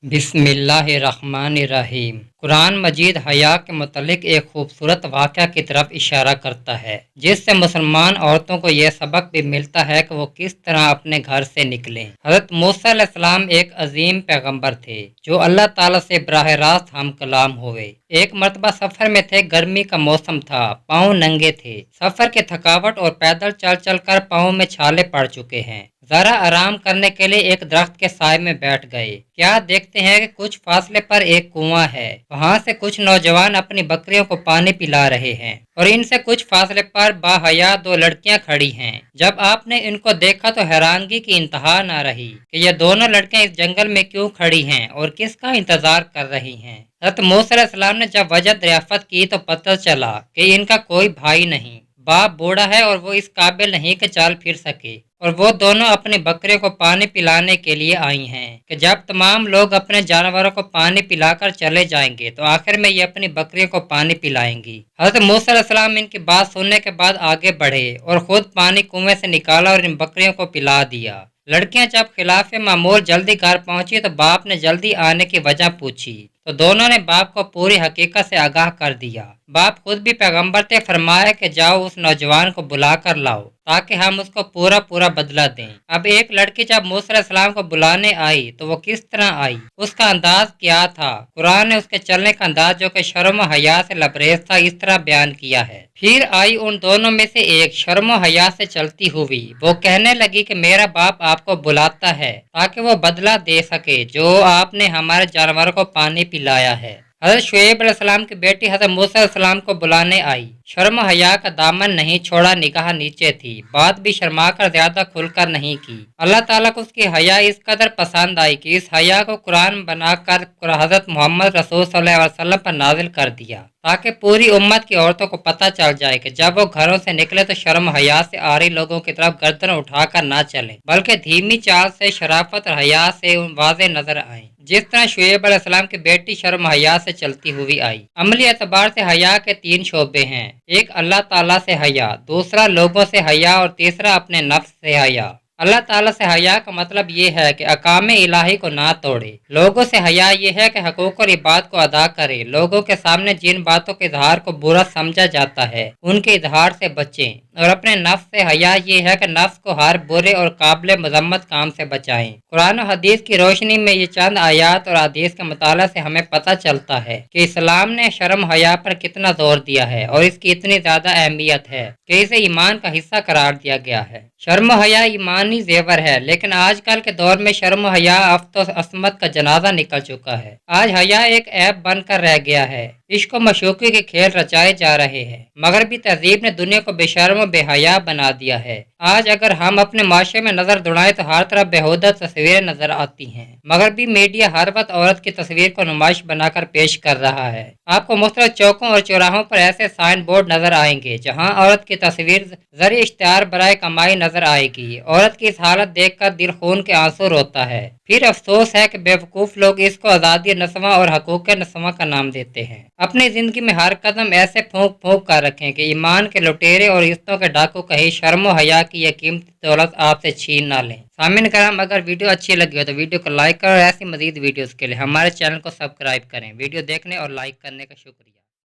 बिस्मिल्लाहिर्रहमानिर्रहीम। कुरान मजीद हया के मुतल्लिक एक खूबसूरत वाक़या की तरफ इशारा करता है, जिससे मुसलमान औरतों को यह सबक भी मिलता है कि वो किस तरह अपने घर से निकलें। हज़रत मूसा अलैहिस्सलाम एक अजीम पैगंबर थे जो अल्लाह ताला से बराह रास्त हम कलाम हुए। एक मरतबा सफ़र में थे, गर्मी का मौसम था, पाँव नंगे थे। सफ़र की थकावट और पैदल चल चल कर पाँव में छाले पड़ चुके हैं। जरा आराम करने के लिए एक दरख्त के साए में बैठ गए। क्या देखते हैं कि कुछ फासले पर एक कुआं है। वहां से कुछ नौजवान अपनी बकरियों को पानी पिला रहे हैं और इनसे कुछ फासले पर बाहया दो लड़कियां खड़ी हैं। जब आपने इनको देखा तो हैरानगी की इंतहा न रही कि ये दोनों लड़कियां इस जंगल में क्यों खड़ी हैं और किसका इंतजार कर रही हैं। हज़रत मूसा अलैहिस्सलाम ने जब वजह दरियाफ्त की तो पता चला कि इनका कोई भाई नहीं, बाप बूढ़ा है और वो इस काबिल नहीं कि चल फिर सके, और वो दोनों अपनी बकरियों को पानी पिलाने के लिए आई हैं कि जब तमाम लोग अपने जानवरों को पानी पिलाकर चले जाएंगे तो आखिर में ये अपनी बकरियों को पानी पिलाएंगी। हज़रत मूसा अलैहिस्सलाम इनकी बात सुनने के बाद आगे बढ़े और खुद पानी कुएं से निकाला और इन बकरियों को पिला दिया। लड़कियां जब खिलाफे मामूल जल्दी घर पहुंची तो बाप ने जल्दी आने की वजह पूछी तो दोनों ने बाप को पूरी हकीकत से आगाह कर दिया। बाप खुद भी पैगंबर थे, फरमाया कि जाओ उस नौजवान को बुला कर लाओ ताकि हम उसको पूरा पूरा बदला दें। अब एक लड़की जब मूसा अलैहिस्सलाम को बुलाने आई तो वो किस तरह आई, उसका अंदाज क्या था। कुरान ने उसके चलने का अंदाज जो कि शर्म हया से लबरेज था इस तरह बयान किया है। फिर आई उन दोनों में से एक शर्म हया से चलती हुई। वो कहने लगी कि मेरा बाप आपको बुलाता है ताकि वो बदला दे सके जो आपने हमारे जानवरों को पानी पिलाया है। हज़रत शुएब अलैहिस्सलाम की बेटी हज़रत मूसा अलैहिस्सलाम को बुलाने आई। शर्म हया का दामन नहीं छोड़ा, निगाह नीचे थी, बात भी शर्मा कर ज्यादा खुलकर नहीं की। अल्लाह ताला को उसकी हया इस कदर पसंद आई कि इस हया को कुरान बनाकर हज़रत मोहम्मद रसूल सल्लल्लाहु अलैहि वसल्लम पर नाजिल कर दिया ताकि पूरी उम्मत की औरतों को पता चल जाए कि जब वो घरों से निकले तो शर्म हया से आ रही लोगों की तरफ गर्दन उठाकर ना चले, बल्कि धीमी चाल से शराफत और हया से वाज़े नजर आए, जिस तरह शुएब अलैहिस्सलाम की बेटी शर्म हया से चलती हुई आई। अमली एतबार से हया के तीन शोबे हैं, एक अल्लाह ताला से हया, दूसरा लोगों से हया और तीसरा अपने नफ्स से हया। अल्लाह ताला से हया का मतलब ये है कि अकाम इलाही को ना तोड़े। लोगों से हया ये है कि हकूक और इबादत को अदा करे। लोगों के सामने जिन बातों के इजहार को बुरा समझा जाता है उनके इजहार से बचें, और अपने नफ्स से हया ये है कि नफ्स को हर बुरे और काबिल मजम्मत काम से बचाएं। कुरान और हदीस की रोशनी में ये चंद आयात और हदीस के मुताला से हमें पता चलता है कि इस्लाम ने शर्म हया पर कितना जोर दिया है और इसकी इतनी ज्यादा अहमियत है कि इसे ईमान का हिस्सा करार दिया गया है। शर्म हया ईमानी जेवर है, लेकिन आजकल के दौर में शर्म हया अफ्तो असमत का जनाजा निकल चुका है। आज हया एक ऐप बनकर रह गया है। इश्क व मशूक़ी के खेल रचाए जा रहे हैं। मगरबी तहजीब ने दुनिया को बेशर्म व बेहया बना दिया है। आज अगर हम अपने माशरे में नजर दौड़ाएं तो हर तरफ बेहुदा तस्वीरें नजर आती हैं। मगरबी मीडिया हर वक्त औरत की तस्वीर को नुमाइश बनाकर पेश कर रहा है। आपको मुख्तलिफ चौकों और चौराहों पर ऐसे साइन बोर्ड नजर आएंगे जहाँ औरत की तस्वीर जरिए इश्तिहार बराए कमाई नजर आएगी। औरत की इस हालत देख कर दिल खून के आंसू रोता है। फिर अफसोस है कि बेवकूफ लोग इसको आज़ादी नस्वां और हकूक नस्वां का नाम देते हैं। अपनी जिंदगी में हर कदम ऐसे फूंक फूंक कर रखें कि ईमान के लुटेरे और रिश्तों के डाकू कहीं शर्म हया की यह कीमती दौलत आपसे छीन ना लें। सामिन करम, अगर वीडियो अच्छी लगी हो तो वीडियो को लाइक करें और ऐसी मजीद वीडियोस के लिए हमारे चैनल को सब्सक्राइब करें। वीडियो देखने और लाइक करने का शुक्रिया।